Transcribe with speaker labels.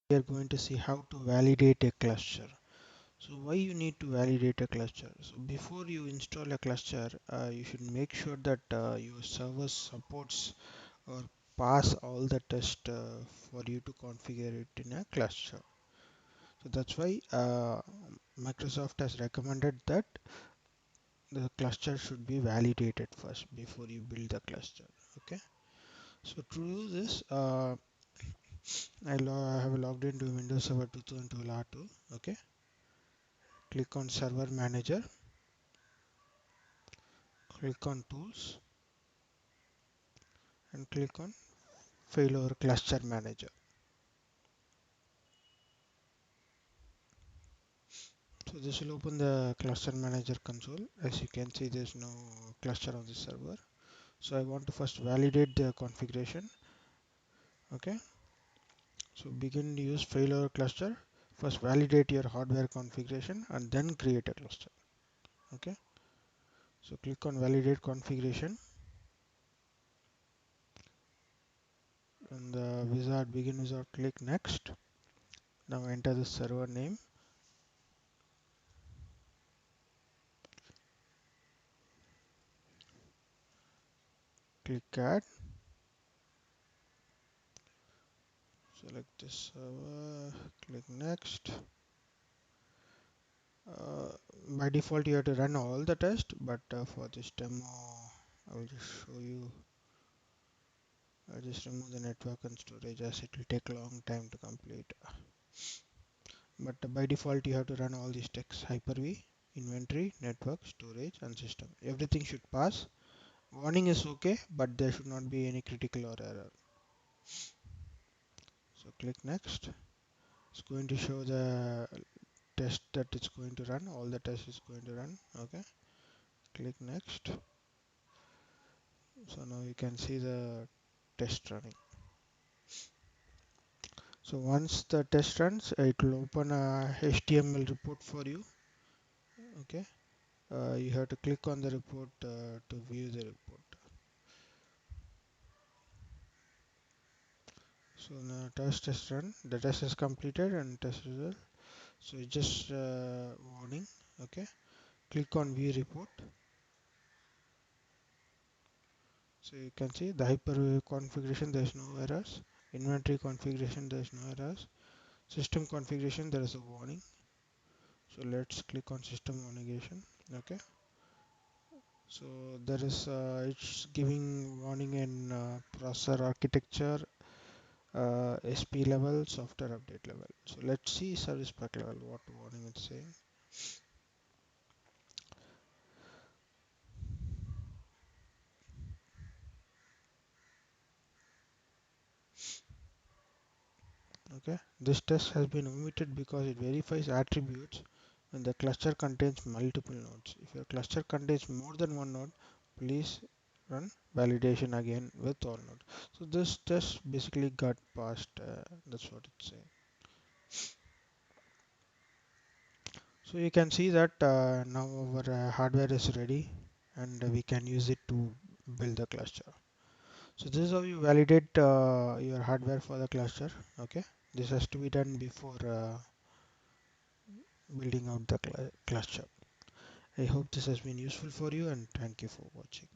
Speaker 1: we are going to see how to validate a cluster. So why you need to validate a cluster? So before you install a cluster, you should make sure that your server supports or pass all the tests for you to configure it in a cluster. So that's why Microsoft has recommended that the cluster should be validated first before you build the cluster. Okay. So to do this, I have logged into Windows Server 2012 R2. Okay. Click on Server Manager. Click on Tools and click on Failover Cluster Manager. So this will open the Cluster Manager console. As you can see, there is no cluster on the server. So I want to first validate the configuration. Okay. So begin to use Failover Cluster. First validate your hardware configuration and then create a cluster. Okay. So click on Validate Configuration and the wizard begin wizard. Click Next. Now enter the server name. Click Add. Select this server. Click Next. Uh, by default you have to run all the tests, but for this demo I will just show you. I'll just remove the network and storage as it will take a long time to complete. But by default you have to run all these tests: Hyper-V, inventory, network, storage and system. Everything should pass. Warning is okay, but there should not be any critical or error. So click Next. It's going to show the test that it's going to run. All the tests is going to run. Okay. Click Next. So now you can see the test running. So once the test runs, it will open a HTML report for you. Okay. You have to click on the report to view the report. So the test is run. The test is completed and test result. So it's just warning. Okay. Click on view report. So you can see the hyper configuration, there is no errors. Inventory configuration, there is no errors. System configuration, there is a warning. So let's click on system configuration. Okay. So there is it's giving warning in processor architecture, SP level, software update level. So let's see service pack level what warning it's saying. Okay, this test has been omitted because it verifies attributes when the cluster contains multiple nodes. If your cluster contains more than one node, please run validation again with all nodes. So this test basically got passed. That's what it's saying. So you can see that now our hardware is ready and we can use it to build the cluster. So this is how you validate your hardware for the cluster. Okay, this has to be done before building out the cluster. I hope this has been useful for you and thank you for watching.